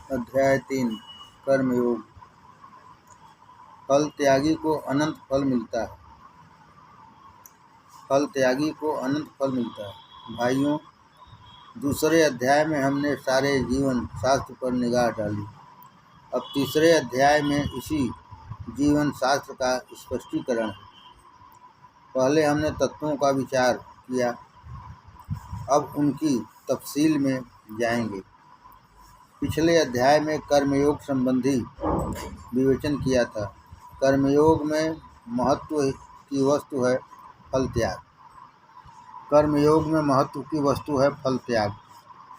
अध्याय 3 कर्मयोग। फल त्यागी को अनंत फल मिलता है। फल त्यागी को अनंत फल मिलता है। भाइयों, दूसरे अध्याय में हमने सारे जीवन शास्त्र पर निगाह डाली। अब तीसरे अध्याय में इसी जीवन शास्त्र का स्पष्टीकरण है। पहले हमने तत्वों का विचार किया, अब उनकी तफसील में जाएंगे। पिछले अध्याय में कर्मयोग संबंधी विवेचन किया था। कर्मयोग में महत्व की वस्तु है फल त्याग। कर्मयोग में महत्व की वस्तु है फल त्याग।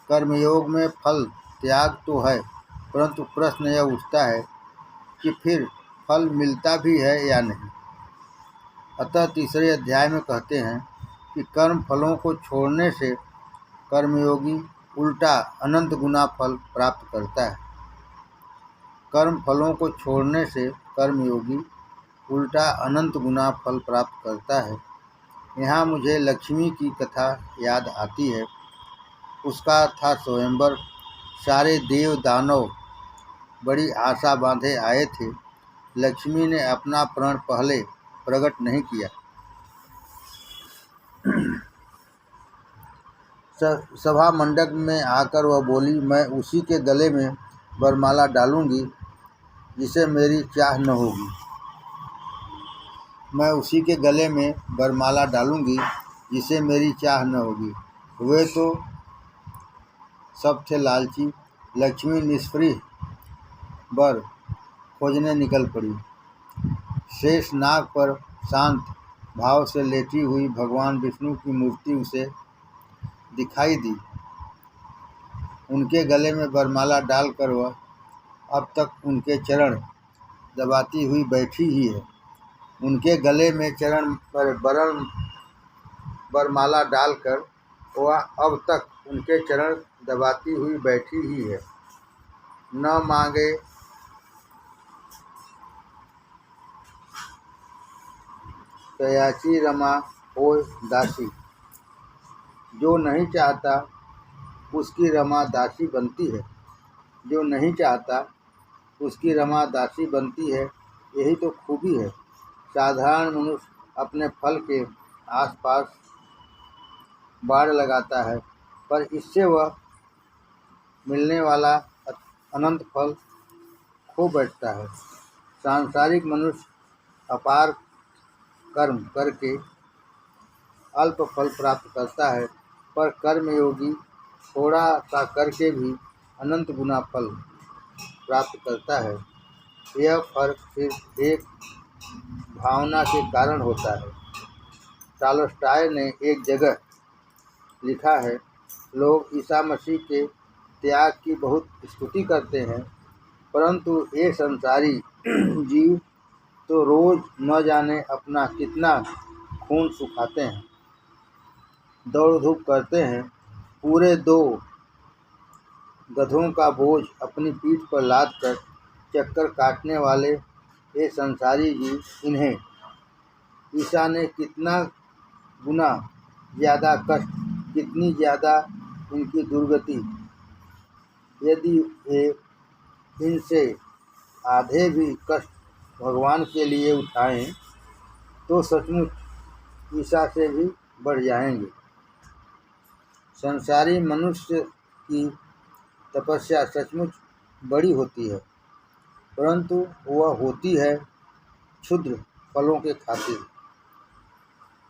कर्मयोग में फल त्याग तो है, परंतु प्रश्न यह उठता है कि फिर फल मिलता भी है या नहीं। अतः तीसरे अध्याय में कहते हैं कि कर्म फलों को छोड़ने से कर्मयोगी उल्टा अनंत गुना फल प्राप्त करता है। कर्म फलों को छोड़ने से कर्मयोगी उल्टा अनंत गुना फल प्राप्त करता है। यहाँ मुझे लक्ष्मी की कथा याद आती है। उसका था स्वयंवर। सारे देव दानव बड़ी आशा बांधे आए थे। लक्ष्मी ने अपना प्रण पहले प्रकट नहीं किया। सभा मंडप में आकर वह बोली, मैं उसी के गले में वरमाला डालूंगी जिसे मेरी चाह न होगी। मैं उसी के गले में वरमाला डालूंगी जिसे मेरी चाह न होगी। वे तो सब थे लालची। लक्ष्मी निष्फ्रिय वर खोजने निकल पड़ी। शेष नाग पर शांत भाव से लेटी हुई भगवान विष्णु की मूर्ति उसे दिखाई दी। उनके गले में वरमाला डालकर वह अब तक उनके चरण दबाती हुई बैठी ही है। उनके गले में चरण पर वरमाला डालकर वह अब तक उनके चरण दबाती हुई बैठी ही है। न मांगे तयाची रमा हो दासी। जो नहीं चाहता उसकी रमा दासी बनती है। जो नहीं चाहता उसकी रमा दासी बनती है। यही तो खूबी है। साधारण मनुष्य अपने फल के आसपास बाड़ लगाता है, पर इससे वह मिलने वाला अनंत फल खो बैठता है। सांसारिक मनुष्य अपार कर्म करके अल्प फल प्राप्त करता है, पर कर्मयोगी थोड़ा सा करके भी अनंत गुना फल प्राप्त करता है। यह फर्क सिर्फ एक भावना के कारण होता है। टॉलस्टॉय ने एक जगह लिखा है, लोग ईसा मसीह के त्याग की बहुत स्तुति करते हैं, परंतु ये संसारी जीव तो रोज न जाने अपना कितना खून सुखाते हैं, दौड़ धूप करते हैं। पूरे 2 गधों का बोझ अपनी पीठ पर लाद कर चक्कर काटने वाले ये संसारी जीव, इन्हें ईसा ने कितना गुना ज़्यादा कष्ट, कितनी ज़्यादा इनकी दुर्गति। यदि ये इनसे आधे भी कष्ट भगवान के लिए उठाएं तो सचमुच ईसा से भी बढ़ जाएंगे। संसारी मनुष्य की तपस्या सचमुच बड़ी होती है, परंतु वह होती है क्षुद्र फलों के खातिर।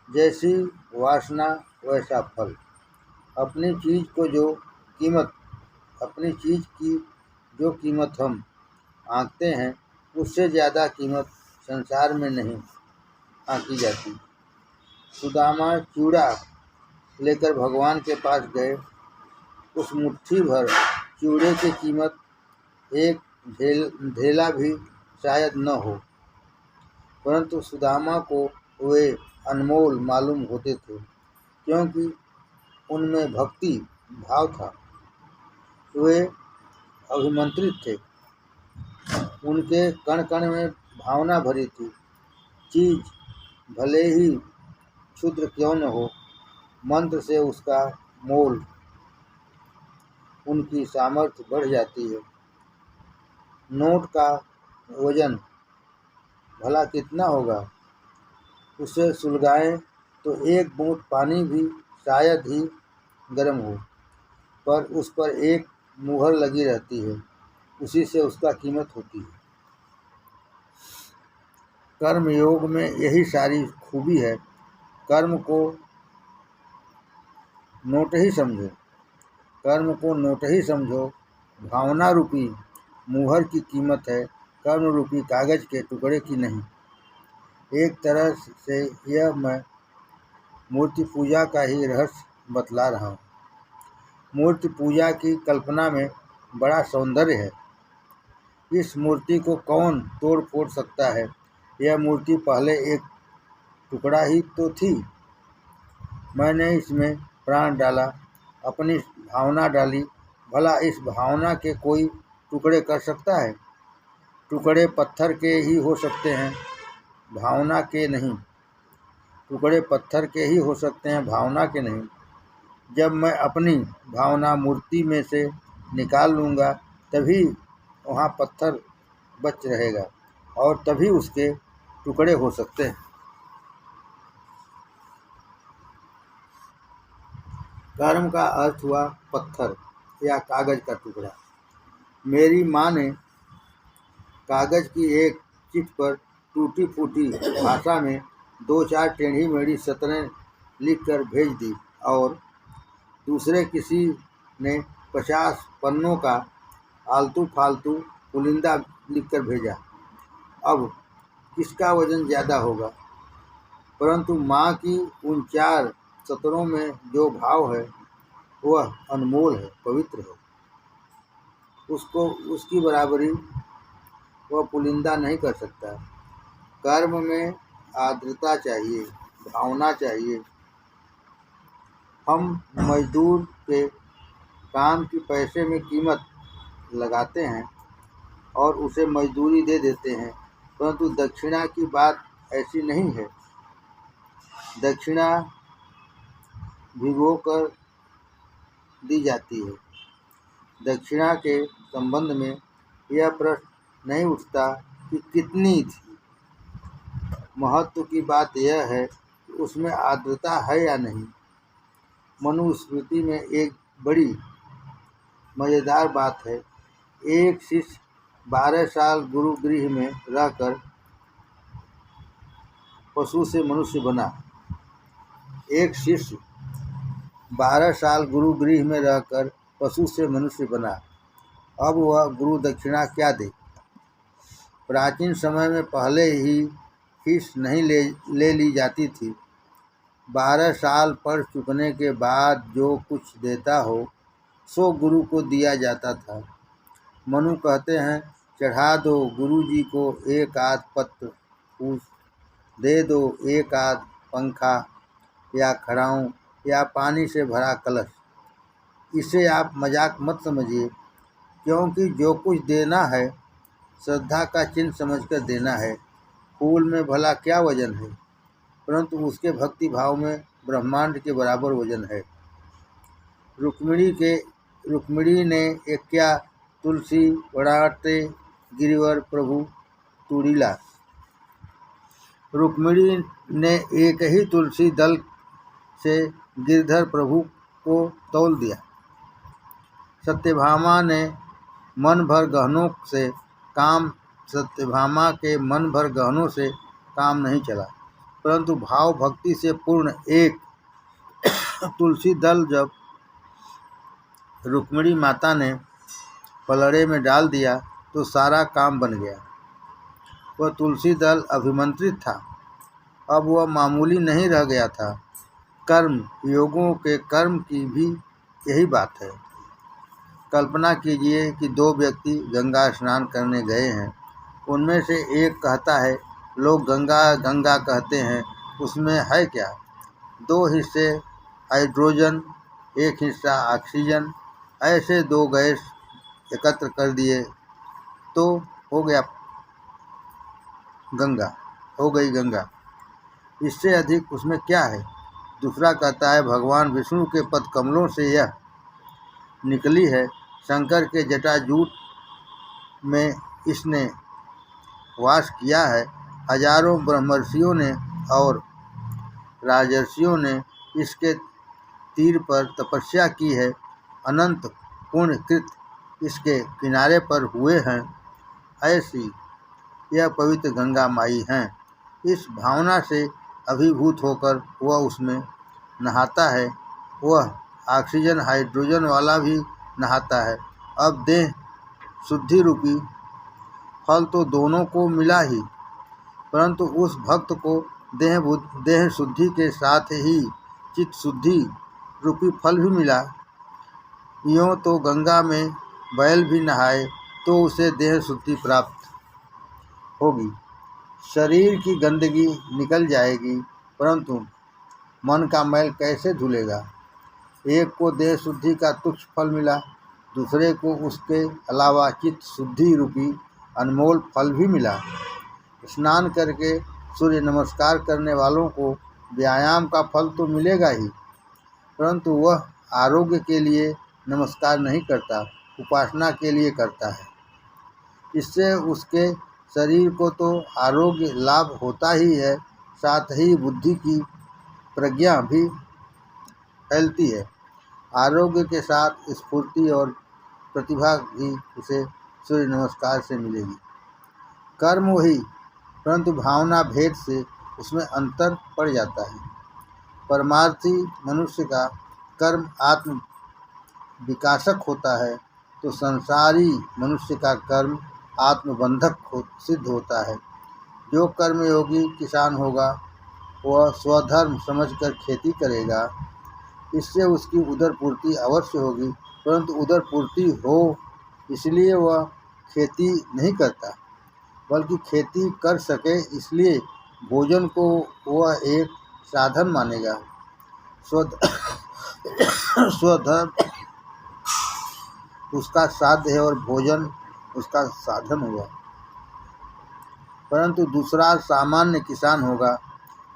जैसी वासना वैसा फल। अपनी चीज़ की जो कीमत हम आंकते हैं, उससे ज़्यादा कीमत संसार में नहीं आंकी जाती। सुदामा चूड़ा लेकर भगवान के पास गए। उस मुट्ठी भर चूड़े की कीमत एक ढेला भी शायद न हो, परंतु सुदामा को वे अनमोल मालूम होते थे, क्योंकि उनमें भक्ति भाव था। वे अभिमंत्रित थे। उनके कण कण में भावना भरी थी। चीज भले ही क्षुद्र क्यों न हो, मंत्र से उसका मोल, उनकी सामर्थ्य बढ़ जाती है। नोट का वजन भला कितना होगा? उसे सुलगाएं तो एक बूंद पानी भी शायद ही गर्म हो, पर उस पर एक मुहर लगी रहती है, उसी से उसका कीमत होती है। कर्म योग में यही सारी खूबी है। कर्म को नोट ही समझो, कर्म को नोट ही समझो। भावना रूपी मुहर की कीमत है, कर्म रूपी कागज के टुकड़े की नहीं। एक तरह से यह मैं मूर्ति पूजा का ही रहस्य बतला रहा हूँ। मूर्ति पूजा की कल्पना में बड़ा सौंदर्य है। इस मूर्ति को कौन तोड़ फोड़ सकता है? यह मूर्ति पहले एक टुकड़ा ही तो थी। मैंने इसमें प्राण डाला, अपनी भावना डाली। भला इस भावना के कोई टुकड़े कर सकता है? टुकड़े पत्थर के ही हो सकते हैं, भावना के नहीं। टुकड़े पत्थर के ही हो सकते हैं, भावना के नहीं। जब मैं अपनी भावना मूर्ति में से निकाल लूँगा, तभी वहाँ पत्थर बच रहेगा और तभी उसके टुकड़े हो सकते हैं। कर्म का अर्थ हुआ पत्थर या कागज का टुकड़ा। मेरी माँ ने कागज की एक चिट पर टूटी फूटी भाषा में 2-4 टेढ़ी मेढ़ी सतरें लिखकर भेज दी और दूसरे किसी ने 50 पन्नों का आलतू फालतू पुलिंदा लिखकर भेजा। अब किसका वजन ज़्यादा होगा? परंतु माँ की उन 4 सतरों में जो भाव है वह अनमोल है, पवित्र है। उसको उसकी बराबरी वह पुलिंदा नहीं कर सकता। कर्म में आर्द्रता चाहिए, भावना चाहिए। हम मजदूर के काम की पैसे में कीमत लगाते हैं और उसे मजदूरी दे देते हैं, परंतु दक्षिणा की बात ऐसी नहीं है। दक्षिणा भिगो कर दी जाती है। दक्षिणा के संबंध में यह प्रश्न नहीं उठता कि कितनी थी। महत्व की बात यह है कि उसमें आर्द्रता है या नहीं। मनुस्मृति में एक बड़ी मज़ेदार बात है। एक शिष्य 12 साल गुरुगृह में रहकर पशु से मनुष्य बना। एक शिष्य 12 साल गुरुगृह में रहकर पशु से मनुष्य बना। अब वह गुरु दक्षिणा क्या दे? प्राचीन समय में पहले ही फीस नहीं ले ली जाती थी। 12 साल पढ़ चुकने के बाद जो कुछ देता हो सो गुरु को दिया जाता था। मनु कहते हैं, चढ़ा दो गुरु जी को एक आध पत्र फूस, दे दो एक आध पंखा या खड़ाऊँ या पानी से भरा कलश। इसे आप मजाक मत समझिए, क्योंकि जो कुछ देना है श्रद्धा का चिन्ह समझकर देना है। फूल में भला क्या वजन है, परंतु उसके भक्ति भाव में ब्रह्मांड के बराबर वजन है। रुक्मिणी ने एक क्या तुलसी वड़ाते गिरिवर प्रभु तुड़ीला। रुक्मिणी ने एक ही तुलसी दल से गिरधर प्रभु को तौल दिया। सत्यभामा के मन भर गहनों से काम नहीं चला, परंतु भाव भक्ति से पूर्ण एक तुलसी दल जब रुक्मिणी माता ने पलड़े में डाल दिया तो सारा काम बन गया। वह तुलसी दल अभिमंत्रित था, अब वह मामूली नहीं रह गया था। कर्म योगों के कर्म की भी यही बात है। कल्पना कीजिए कि 2 व्यक्ति गंगा स्नान करने गए हैं। उनमें से एक कहता है, लोग गंगा गंगा कहते हैं, उसमें है क्या? 2 हिस्से हाइड्रोजन, एक हिस्सा ऑक्सीजन, ऐसे 2 गैस एकत्र कर दिए तो हो गई गंगा। इससे अधिक उसमें क्या है? दूसरा कहता है, भगवान विष्णु के पद कमलों से यह निकली है। शंकर के जटाजूट में इसने वास किया है। हजारों ब्रह्मर्षियों ने और राजर्षियों ने इसके तीर पर तपस्या की है। अनंत पुण्य कृत इसके किनारे पर हुए हैं। ऐसी यह पवित्र गंगा माई हैं। इस भावना से अभिभूत होकर वह उसमें नहाता है। वह ऑक्सीजन हाइड्रोजन वाला भी नहाता है। अब देह शुद्धि रूपी फल तो दोनों को मिला ही, परंतु उस भक्त को देह शुद्धि के साथ ही चित्त शुद्धि रूपी फल भी मिला। यूँ तो गंगा में बैल भी नहाए तो उसे देह शुद्धि प्राप्त होगी, शरीर की गंदगी निकल जाएगी, परंतु मन का मैल कैसे धुलेगा। एक को देह शुद्धि का तुच्छ फल मिला, दूसरे को उसके अलावा चित्त शुद्धि रूपी अनमोल फल भी मिला। स्नान करके सूर्य नमस्कार करने वालों को व्यायाम का फल तो मिलेगा ही, परंतु वह आरोग्य के लिए नमस्कार नहीं करता, उपासना के लिए करता है। इससे उसके शरीर को तो आरोग्य लाभ होता ही है, साथ ही बुद्धि की प्रज्ञा भी फैलती है। आरोग्य के साथ स्फूर्ति और प्रतिभा भी उसे सूर्य नमस्कार से मिलेगी। कर्म वही, परंतु भावना भेद से उसमें अंतर पड़ जाता है। परमार्थी मनुष्य का कर्म आत्म विकासक होता है, तो संसारी मनुष्य का कर्म आत्मबंधक सिद्ध होता है। जो कर्मयोगी किसान होगा वह स्वधर्म समझकर खेती करेगा। इससे उसकी उदर पूर्ति अवश्य होगी, परंतु उदर पूर्ति हो इसलिए वह खेती नहीं करता, बल्कि खेती कर सके इसलिए भोजन को वह एक साधन मानेगा। स्वधर्म उसका साध्य है और भोजन उसका साधन हुआ। परंतु दूसरा सामान्य किसान होगा,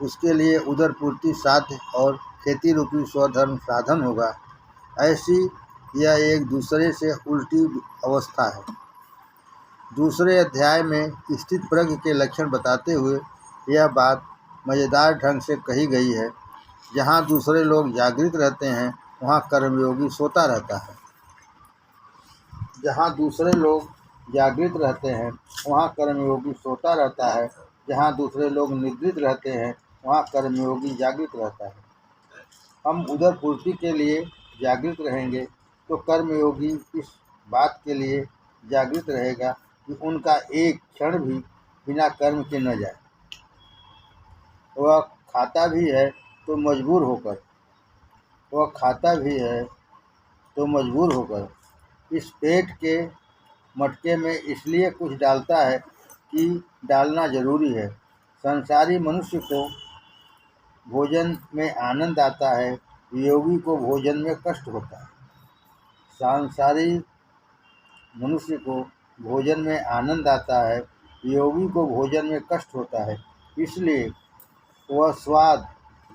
उसके लिए उदर पूर्ति साध्य और खेती रूपी स्वधर्म साधन होगा। ऐसी यह एक दूसरे से उल्टी अवस्था है। दूसरे अध्याय में स्थित प्रज्ञ के लक्षण बताते हुए यह बात मज़ेदार ढंग से कही गई है। जहाँ दूसरे लोग जागृत रहते हैं वहाँ कर्मयोगी सोता रहता है। जहाँ दूसरे लोग जागृत रहते हैं वहाँ कर्मयोगी सोता रहता है। जहाँ दूसरे लोग निद्रित रहते हैं वहाँ कर्मयोगी जागृत रहता है। हम उदर पूर्ति के लिए जागृत रहेंगे तो कर्मयोगी इस बात के लिए जागृत रहेगा कि उनका एक क्षण भी बिना कर्म के न जाए। वह खाता भी है तो मजबूर होकर इस पेट के मटके में इसलिए कुछ डालता है कि डालना जरूरी है। संसारी मनुष्य को भोजन में आनंद आता है, योगी को भोजन में कष्ट होता है। सांसारिक मनुष्य को भोजन में आनंद आता है, योगी को भोजन में कष्ट होता है। इसलिए वह स्वाद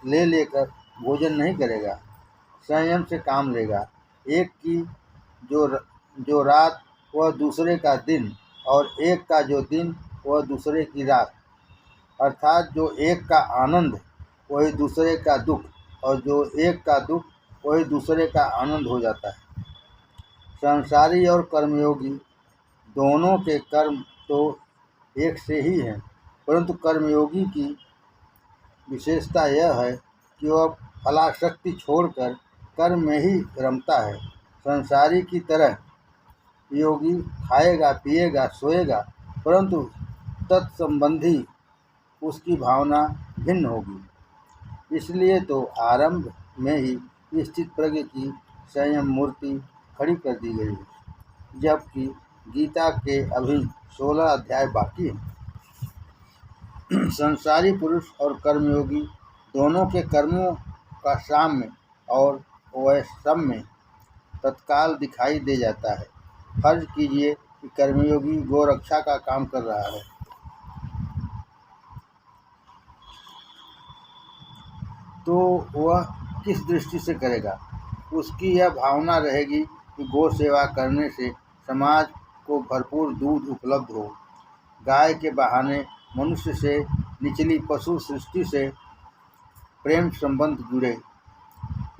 ले लेकर भोजन नहीं करेगा, संयम से काम लेगा। एक की जो रात वह दूसरे का दिन, और एक का जो दिन वह दूसरे की रात। अर्थात जो एक का आनंद वही दूसरे का दुख, और जो एक का दुख वही दूसरे का आनंद हो जाता है। संसारी और कर्मयोगी दोनों के कर्म तो एक से ही हैं, परंतु कर्मयोगी की विशेषता यह है कि वह फलाशक्ति छोड़कर कर्म में ही रमता है। संसारी की तरह योगी खाएगा, पिएगा, सोएगा, परंतु तत्संबंधी उसकी भावना भिन्न होगी। इसलिए तो आरंभ में ही स्थित प्रज्ञ की संयम मूर्ति खड़ी कर दी गई है, जबकि गीता के अभी 16 अध्याय बाकी हैं। संसारी पुरुष और कर्मयोगी दोनों के कर्मों का साम्य और वैषम्य तत्काल दिखाई दे जाता है। फर्ज कीजिए कि कर्मयोगी गोरक्षा का काम कर रहा है, तो वह किस दृष्टि से करेगा। उसकी यह भावना रहेगी कि गौ सेवा करने से समाज को भरपूर दूध उपलब्ध हो। गाय के बहाने मनुष्य से निचली पशु सृष्टि से प्रेम संबंध जुड़े।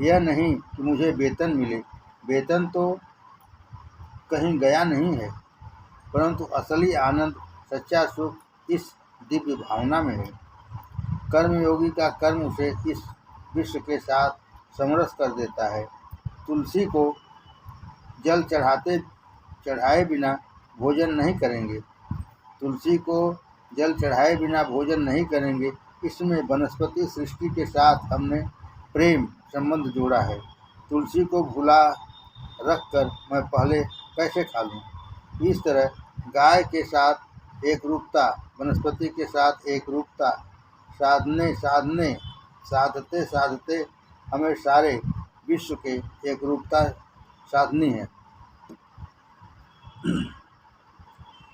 यह नहीं कि मुझे वेतन मिले, वेतन तो कहीं गया नहीं है, परंतु असली आनंद, सच्चा सुख इस दिव्य भावना में है। कर्मयोगी का कर्म उसे इस विश्व के साथ समरस कर देता है। तुलसी को जल चढ़ाए बिना भोजन नहीं करेंगे, तुलसी को जल चढ़ाए बिना भोजन नहीं करेंगे। इसमें वनस्पति सृष्टि के साथ हमने प्रेम संबंध जोड़ा है। तुलसी को भुला रख कर मैं पहले कैसे खा लूँ। इस तरह गाय के साथ एक रूपता, वनस्पति के साथ एक रूपता साधते साधते हमें सारे विश्व के एक रूपता साधनी है।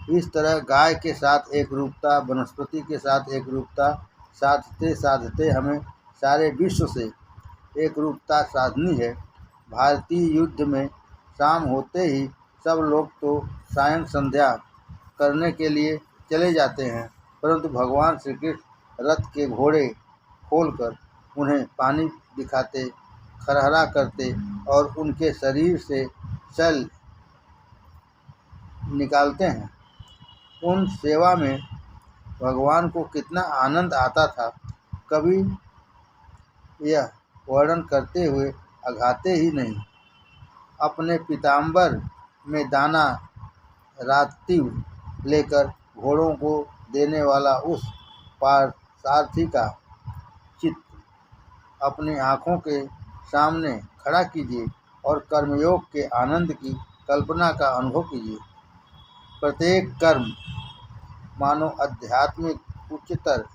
इस तरह गाय के साथ एक रूपता, वनस्पति के साथ एक रूपता साधते साधते हमें सारे विश्व से एक रूपता साधनी है। भारतीय युद्ध में शाम होते ही सब लोग तो सायं संध्या करने के लिए चले जाते हैं, परंतु भगवान श्री कृष्ण रथ के घोड़े खोलकर उन्हें पानी दिखाते, खरहरा करते और उनके शरीर से शैल निकालते हैं। उन सेवा में भगवान को कितना आनंद आता था, कभी यह वर्णन करते हुए अघाते ही नहीं। अपने पीताम्बर में दाना रात्रि लेकर घोड़ों को देने वाला उस पार्थसारथी का चित्र अपनी आँखों के सामने खड़ा कीजिए और कर्मयोग के आनंद की कल्पना का अनुभव कीजिए। प्रत्येक कर्म मानो आध्यात्मिक, उच्चतर,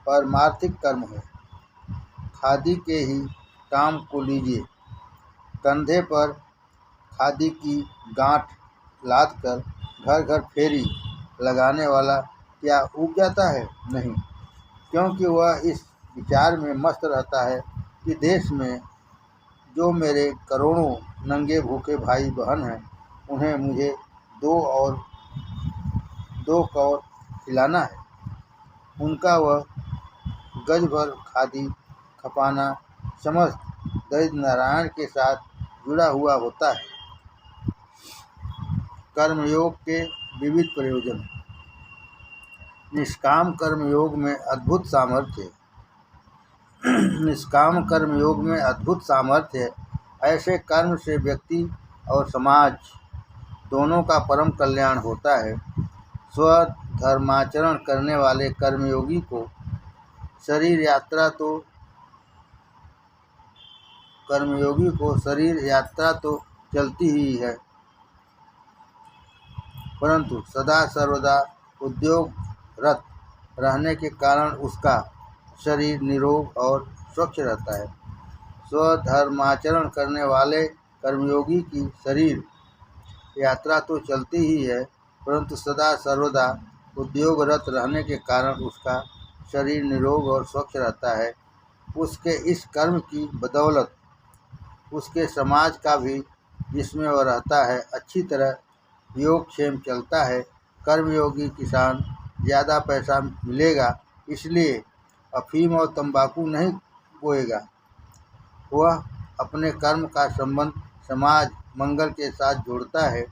पारमार्थिक कर्म है। खादी के ही काम को लीजिए। कंधे पर खादी की गांठ लादकर घर घर फेरी लगाने वाला क्या ऊब जाता है? नहीं, क्योंकि वह इस विचार में मस्त रहता है कि देश में जो मेरे करोड़ों नंगे भूखे भाई बहन हैं, उन्हें मुझे दो कौर खिलाना है। उनका वह गज भर खादी खपाना समस्त दरिद्र नारायण के साथ जुड़ा हुआ होता है। कर्मयोग के विविध प्रयोजन। निष्काम कर्मयोग में अद्भुत सामर्थ्य निष्काम कर्मयोग में अद्भुत सामर्थ्य है। ऐसे कर्म से व्यक्ति और समाज दोनों का परम कल्याण होता है। स्वधर्माचरण करने वाले कर्मयोगी को शरीर यात्रा तो चलती ही है, परंतु सदा सर्वदा उद्योगरत रहने के कारण उसका शरीर निरोग और स्वच्छ रहता है। स्वधर्माचरण करने वाले कर्मयोगी की शरीर यात्रा तो चलती ही है, परंतु सदा सर्वदा उद्योगरत रहने के कारण उसका शरीर निरोग और स्वच्छ रहता है। उसके इस कर्म की बदौलत उसके समाज का भी, जिसमें वह रहता है, अच्छी तरह योगक्षेम चलता है। कर्मयोगी किसान ज़्यादा पैसा मिलेगा इसलिए अफीम और तंबाकू नहीं बोएगा। वह अपने कर्म का संबंध समाज मंगल के साथ जोड़ता है।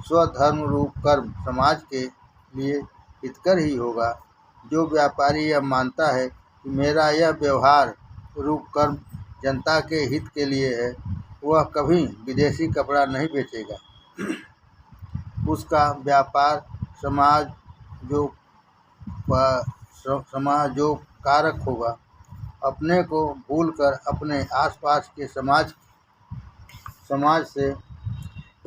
स्वधर्म रूप कर्म समाज के लिए हितकर ही होगा। जो व्यापारी यह मानता है कि मेरा यह व्यवहार रूप कर्म जनता के हित के लिए है, वह कभी विदेशी कपड़ा नहीं बेचेगा। उसका व्यापार समाज जो कारक होगा। अपने को भूलकर अपने आसपास के समाज से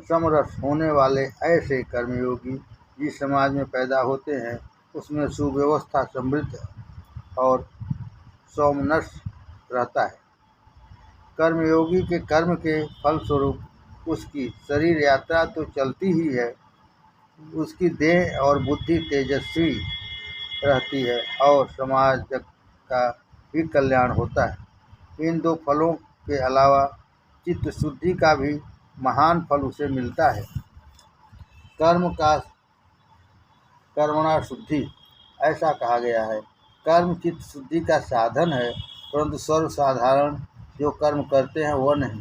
समरस होने वाले ऐसे कर्मयोगी जिस समाज में पैदा होते हैं, उसमें सुव्यवस्था, समृद्ध और सौमनस्य रहता है। कर्मयोगी के कर्म के फलस्वरूप उसकी शरीर यात्रा तो चलती ही है, उसकी देह और बुद्धि तेजस्वी रहती है और समाज का भी कल्याण होता है। इन दो फलों के अलावा चित्त शुद्धि का भी महान फल उसे मिलता है। कर्म का कर्मणा शुद्धि ऐसा कहा गया है। कर्म चित्त शुद्धि का साधन है, परंतु सर्वसाधारण जो कर्म करते हैं वह नहीं।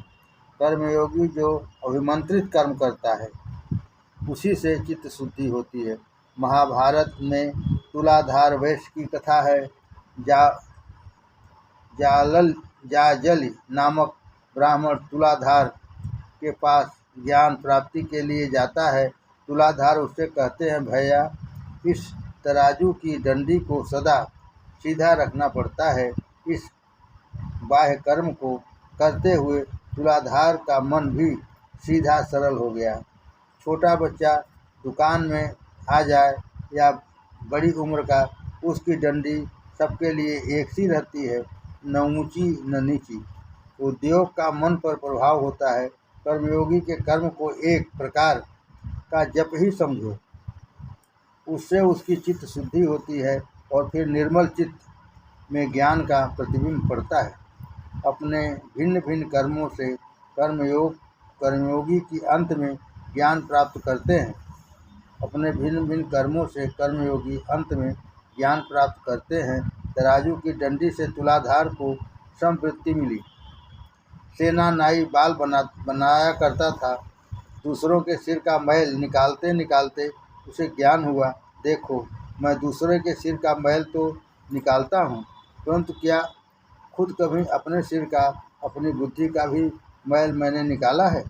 कर्मयोगी जो अभिमंत्रित कर्म करता है उसी से चित्त शुद्धि होती है। महाभारत में तुलाधार वैश्य की कथा है। जाजली नामक ब्राह्मण तुलाधार के पास ज्ञान प्राप्ति के लिए जाता है। तुलाधार उससे कहते हैं, भैया इस तराजू की डंडी को सदा सीधा रखना पड़ता है। इस बाह्य कर्म को करते हुए तुलाधार का मन भी सीधा सरल हो गया। छोटा बच्चा दुकान में आ जाए या बड़ी उम्र का, उसकी डंडी सबके लिए एक सी रहती है, न ऊंची न नीची। उद्योग का मन पर प्रभाव होता है। कर्मयोगी के कर्म को एक प्रकार का जप ही समझो, उससे उसकी चित्त शुद्धि होती है और फिर निर्मल चित्त में ज्ञान का प्रतिबिंब पड़ता है। अपने भिन्न भिन्न कर्मों से कर्मयोगी की अंत में ज्ञान प्राप्त करते हैं। अपने भिन्न भिन्न कर्मों से कर्मयोगी अंत में ज्ञान प्राप्त करते हैं। तराजू की डंडी से तुलाधार को समवृत्ति मिली। सेना नाई बाल बनाया करता था। दूसरों के सिर का मैल निकालते निकालते उसे ज्ञान हुआ, देखो मैं दूसरे के सिर का मैल तो निकालता हूँ, परंतु क्या खुद कभी अपने सिर का, अपनी बुद्धि का भी मैल मैंने निकाला है?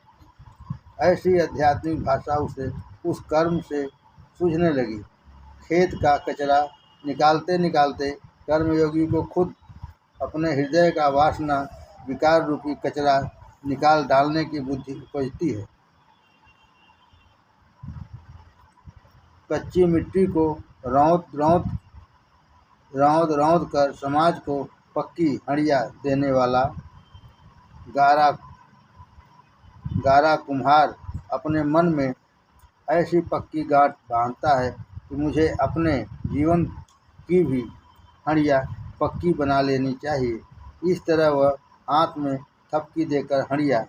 ऐसी आध्यात्मिक भाषा उसे उस कर्म से सूझने लगी। खेत का कचरा निकालते निकालते कर्मयोगी को खुद अपने हृदय का वासना विकार रूपी कचरा निकाल डालने की बुद्धि उपजती है। कच्ची मिट्टी को रौंद कर समाज को पक्की हंडिया देने वाला गारा कुम्हार अपने मन में ऐसी पक्की गांठ बांधता है कि मुझे अपने जीवन की भी हंडिया पक्की बना लेनी चाहिए। इस तरह वह हाथ में थपकी देकर हंडिया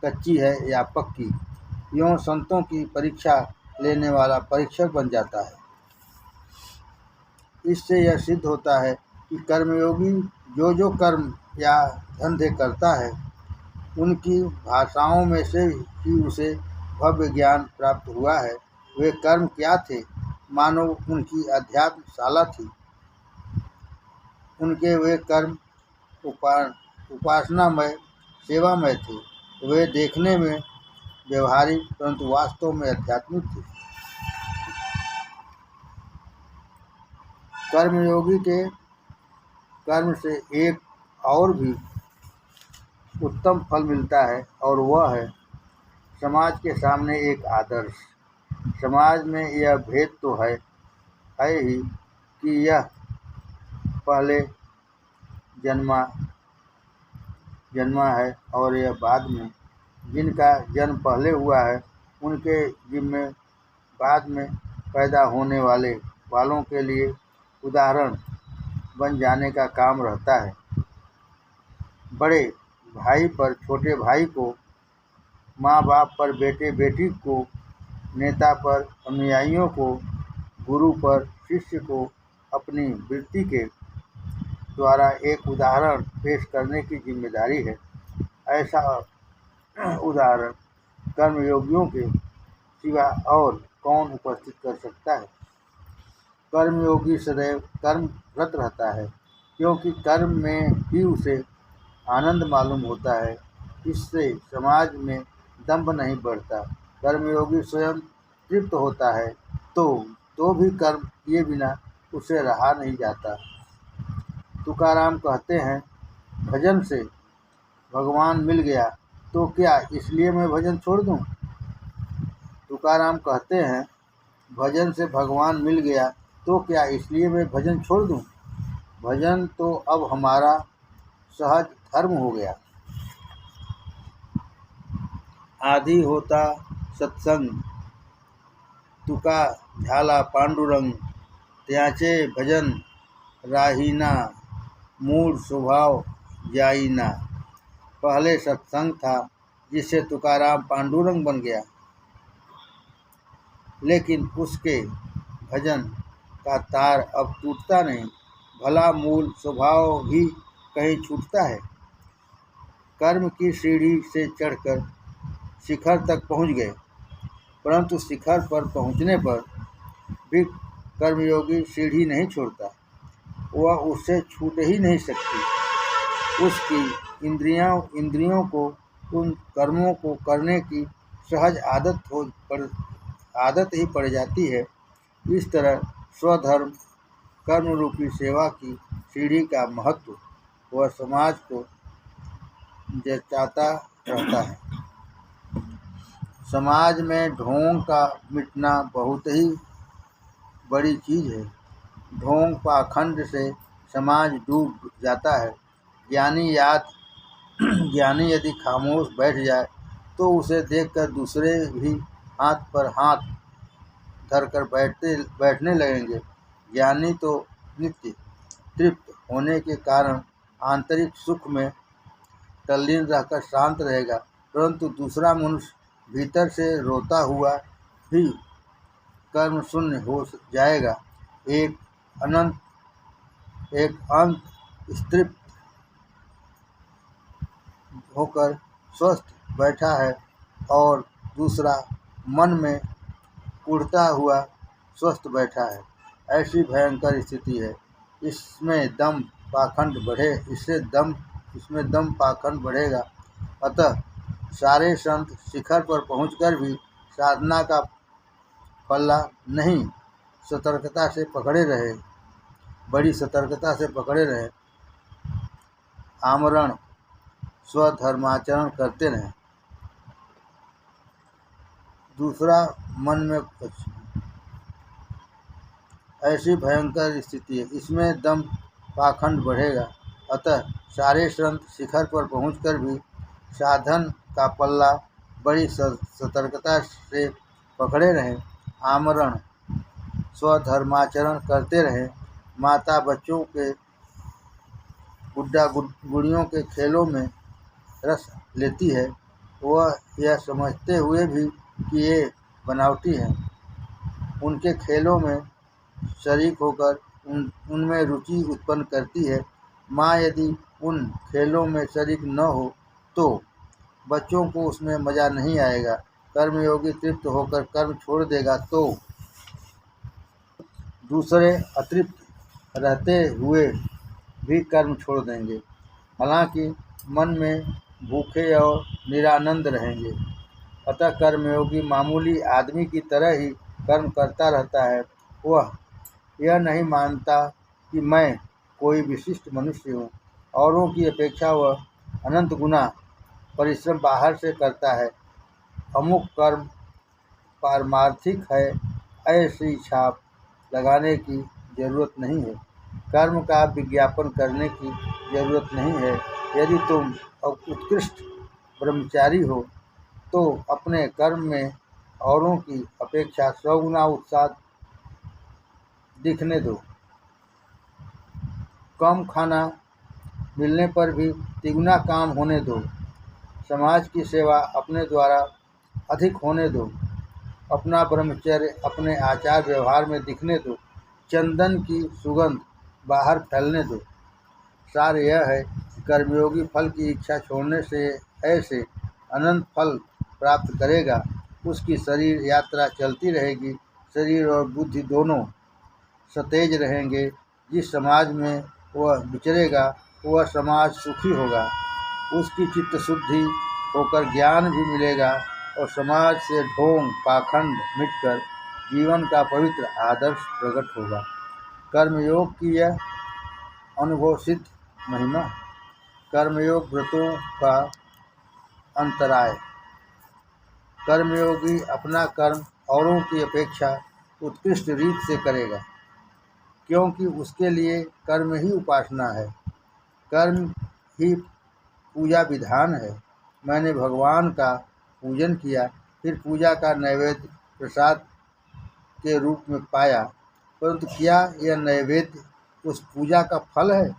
कच्ची है या पक्की, यूँ संतों की परीक्षा लेने वाला परीक्षक बन जाता है। इससे यह सिद्ध होता है कि कर्मयोगी जो कर्म या धंधे करता है उनकी भाषाओं में से ही उसे भव्य ज्ञान प्राप्त हुआ है। वे कर्म क्या थे? मानो उनकी अध्यात्म शाला थी। उनके वे कर्म उपासनामय, सेवामय थे। वे देखने में व्यवहारिक परंतु वास्तव में आध्यात्मिक थे। कर्मयोगी के कर्म से एक और भी उत्तम फल मिलता है और वह है समाज के सामने एक आदर्श। समाज में यह भेद तो है ही कि यह पहले जन्मा है और यह बाद में। जिनका जन्म पहले हुआ है उनके जिम्मे बाद में पैदा होने वालों के लिए उदाहरण बन जाने का काम रहता है। बड़े भाई पर छोटे भाई को, माँ बाप पर बेटे बेटी को, नेता पर अनुयायियों को, गुरु पर शिष्य को अपनी वृत्ति के द्वारा एक उदाहरण पेश करने की जिम्मेदारी है। ऐसा उदाहरण कर्मयोगियों के सिवा और कौन उपस्थित कर सकता है? कर्मयोगी सदैव कर्मरत रहता है, क्योंकि कर्म में ही उसे आनंद मालूम होता है। इससे समाज में दंभ नहीं बढ़ता। कर्मयोगी स्वयं तृप्त होता है तो भी कर्म किए बिना उसे रहा नहीं जाता। तुकाराम कहते हैं, भजन से भगवान मिल गया तो क्या इसलिए मैं भजन छोड़ दूं? तुकाराम कहते हैं, भजन से भगवान मिल गया तो क्या इसलिए मैं भजन छोड़ दूं? भजन तो अब हमारा सहज धर्म हो गया। आधी होता सत्संग, तुका झाला पांडुरंग, त्याचे भजन राहीना, मूड स्वभाव जाईना। पहले सत्संग था जिससे तुकाराम पांडुरंग बन गया। लेकिन उसके भजन का तार अब टूटता नहीं। भला मूल स्वभाव ही कहीं छूटता है। कर्म की सीढ़ी से चढ़कर शिखर तक पहुँच गए, परंतु शिखर पर पहुँचने पर भी कर्मयोगी सीढ़ी नहीं छोड़ता। वह उससे छूट ही नहीं सकती। उसकी इंद्रियों को उन कर्मों को करने की सहज आदत ही पड़ जाती है। इस तरह स्वधर्म कर्म रूपी सेवा की सीढ़ी का महत्व वह समाज को जताता रहता है। समाज में ढोंग का मिटना बहुत ही बड़ी चीज़ है। ढोंग पाखंड से समाज डूब जाता है। ज्ञानी यदि खामोश बैठ जाए तो उसे देखकर दूसरे भी हाथ पर हाथ धरकर बैठने लगेंगे। ज्ञानी तो नित्य तृप्त होने के कारण आंतरिक सुख में तल्लीन रहकर शांत रहेगा, परंतु दूसरा मनुष्य भीतर से रोता हुआ भी कर्म शून्य हो जाएगा। एक अंत तृप्त होकर स्वस्थ बैठा है और दूसरा मन में उड़ता हुआ स्वस्थ बैठा है। ऐसी भयंकर स्थिति है। इसमें दम पाखंड बढ़ेगा। अतः सारे संत शिखर पर पहुंचकर भी साधना का पल्ला नहीं बड़ी सतर्कता से पकड़े रहे। आमरण स्वधर्माचरण करते रहें। दूसरा मन में ऐसी भयंकर स्थिति है। इसमें दम पाखंड बढ़ेगा। अतः सारे संत शिखर पर पहुंचकर भी साधन का पल्ला बड़ी सतर्कता से पकड़े रहें। आमरण स्वधर्माचरण करते रहें। माता बच्चों के गुड़ियों के खेलों में रस लेती है। वह यह समझते हुए भी कि ये बनावटी हैं, उनके खेलों में शरीक होकर उनमें रुचि उत्पन्न करती है। माँ यदि उन खेलों में शरीक न हो तो बच्चों को उसमें मज़ा नहीं आएगा। कर्मयोगी तृप्त होकर कर्म छोड़ देगा तो दूसरे अतृप्त रहते हुए भी कर्म छोड़ देंगे। हालांकि मन में भूखे और निरानंद रहेंगे। अतः कर्मयोगी मामूली आदमी की तरह ही कर्म करता रहता है। वह यह नहीं मानता कि मैं कोई विशिष्ट मनुष्य हूँ। औरों की अपेक्षा वह अनंत गुना परिश्रम बाहर से करता है। अमुक कर्म पारमार्थिक है, ऐसी छाप लगाने की जरूरत नहीं है। कर्म का विज्ञापन करने की जरूरत नहीं है। यदि तुम उत्कृष्ट ब्रह्मचारी हो तो अपने कर्म में औरों की अपेक्षा 100 गुना उत्साह दिखने दो। कम खाना मिलने पर भी तिगुना काम होने दो। समाज की सेवा अपने द्वारा अधिक होने दो। अपना ब्रह्मचर्य अपने आचार व्यवहार में दिखने दो। चंदन की सुगंध बाहर फैलने दो। सार यह है कि कर्मयोगी फल की इच्छा छोड़ने से ऐसे अनंत फल प्राप्त करेगा। उसकी शरीर यात्रा चलती रहेगी। शरीर और बुद्धि दोनों सतेज रहेंगे। जिस समाज में वह विचरेगा वह समाज सुखी होगा। उसकी चित्त शुद्धि होकर ज्ञान भी मिलेगा और समाज से ढोंग पाखंड मिटकर जीवन का पवित्र आदर्श प्रकट होगा। कर्मयोग की यह अनुभव सिद्ध महिमा। कर्मयोग व्रतों का अंतराय। कर्मयोगी अपना कर्म औरों की अपेक्षा उत्कृष्ट रीत से करेगा, क्योंकि उसके लिए कर्म ही उपासना है। कर्म ही पूजा विधान है। मैंने भगवान का पूजन किया, फिर पूजा का नैवेद्य प्रसाद के रूप में पाया, परंतु क्या यह नैवेद्य उस पूजा का फल है?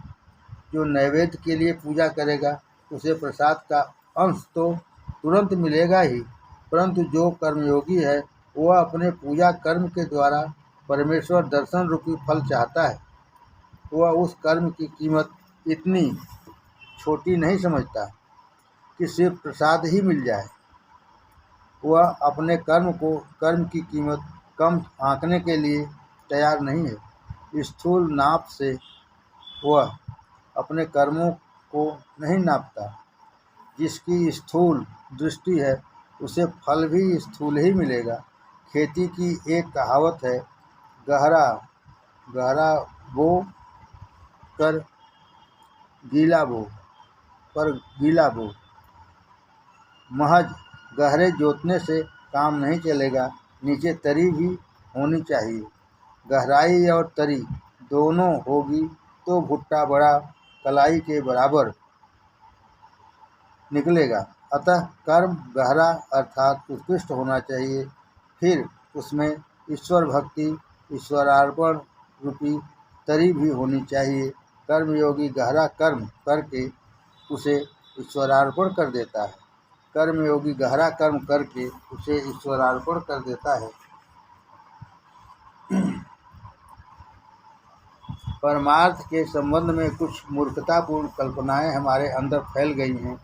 जो नैवेद्य के लिए पूजा करेगा उसे प्रसाद का अंश तो तुरंत मिलेगा ही, परंतु जो कर्मयोगी है वह अपने पूजा कर्म के द्वारा परमेश्वर दर्शन रूपी फल चाहता है। वह उस कर्म की कीमत इतनी छोटी नहीं समझता कि सिर्फ प्रसाद ही मिल जाए। वह अपने कर्म की कीमत कम आंकने के लिए तैयार नहीं है। स्थूल नाप से वह अपने कर्मों को नहीं नापता। जिसकी स्थूल दृष्टि है उसे फल भी स्थूल ही मिलेगा। खेती की एक कहावत है, गहरा गहरा बो कर गीला बो पर गीला बो। महज गहरे जोतने से काम नहीं चलेगा, नीचे तरी भी होनी चाहिए। गहराई और तरी दोनों होगी तो भुट्टा बड़ा कलाई के बराबर निकलेगा। अतः कर्म गहरा अर्थात उत्कृष्ट होना चाहिए। फिर उसमें ईश्वर भक्ति, ईश्वरार्पण रूपी तरी भी होनी चाहिए। कर्मयोगी गहरा कर्म करके उसे ईश्वरार्पण कर देता है। कर्मयोगी गहरा कर्म करके उसे ईश्वरार्पण कर देता है। परमार्थ के संबंध में कुछ मूर्खतापूर्ण कल्पनाएं हमारे अंदर फैल गई हैं।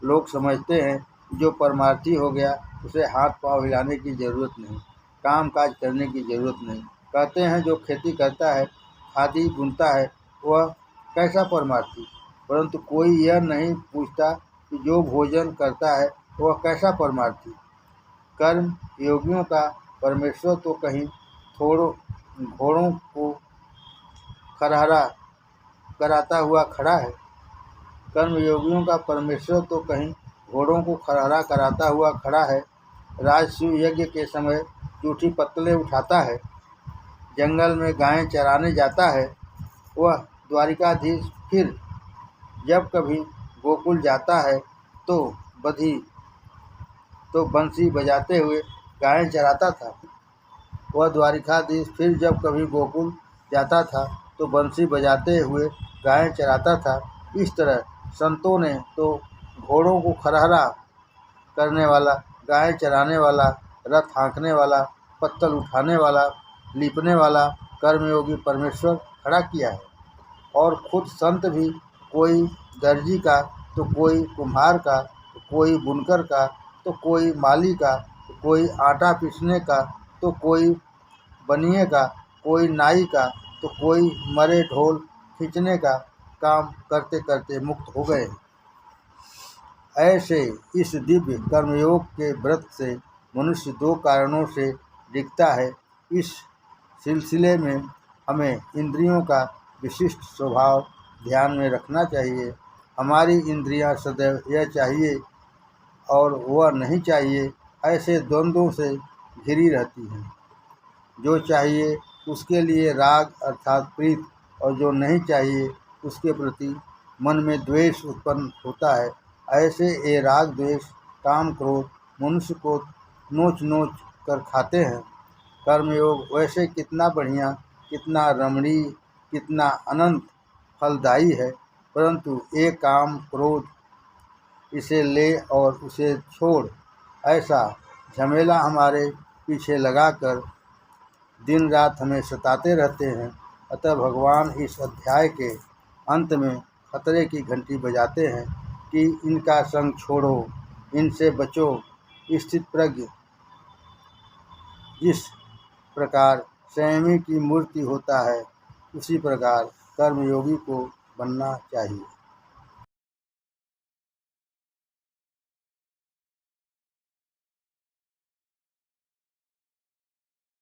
लोग समझते हैं जो परमार्थी हो गया उसे हाथ पांव हिलाने की जरूरत नहीं, काम काज करने की जरूरत नहीं। कहते हैं जो खेती करता है, खादी बुनता है, वह कैसा परमार्थी। परंतु कोई यह नहीं पूछता कि जो भोजन करता है वह कैसा परमार्थी। कर्म योगियों का परमेश्वर तो कहीं घोड़ों को खरहरा कराता हुआ खड़ा है। कर्मयोगियों का परमेश्वर तो कहीं घोड़ों को खरहरा कराता हुआ खड़ा है। राजसूय यज्ञ के समय जूठी पत्तलें उठाता है, जंगल में गायें चराने जाता है। वह द्वारिकाधीश फिर जब कभी गोकुल जाता है तो बंसी बजाते हुए गायें चराता था। वह द्वारिकाधीश फिर जब कभी गोकुल जाता था तो बंसी बजाते हुए गायें चराता था। इस तरह संतों ने तो घोड़ों को खरहरा करने वाला, गायें चराने वाला, रथ हाँकने वाला, पत्तल उठाने वाला, लीपने वाला कर्मयोगी परमेश्वर खड़ा किया है। और खुद संत भी कोई दर्जी का, तो कोई कुम्हार का, तो कोई बुनकर का, तो कोई माली का, तो कोई आटा पीसने का, तो कोई बनिए का, कोई नाई का, तो कोई मरे ढोल खींचने का काम करते करते मुक्त हो गए। ऐसे इस दिव्य कर्मयोग के व्रत से मनुष्य दो कारणों से दिखता है। इस सिलसिले में हमें इंद्रियों का विशिष्ट स्वभाव ध्यान में रखना चाहिए। हमारी इंद्रियां सदैव यह चाहिए और वह नहीं चाहिए ऐसे द्वंद्वों से घिरी रहती हैं। जो चाहिए उसके लिए राग अर्थात प्रीत, और जो नहीं चाहिए उसके प्रति मन में द्वेष उत्पन्न होता है। ऐसे ये राग द्वेष काम क्रोध मनुष्य को नोच नोच कर खाते हैं। कर्मयोग वैसे कितना बढ़िया, कितना रमणीय, कितना अनंत फलदायी है, परंतु ये काम क्रोध, इसे ले और उसे छोड़, ऐसा झमेला हमारे पीछे लगाकर दिन रात हमें सताते रहते हैं। अतः भगवान इस अध्याय के अंत में खतरे की घंटी बजाते हैं कि इनका संग छोड़ो, इनसे बचो। स्थित प्रज्ञ जिस प्रकार संयमी की मूर्ति होता है, उसी प्रकार कर्मयोगी को बनना चाहिए।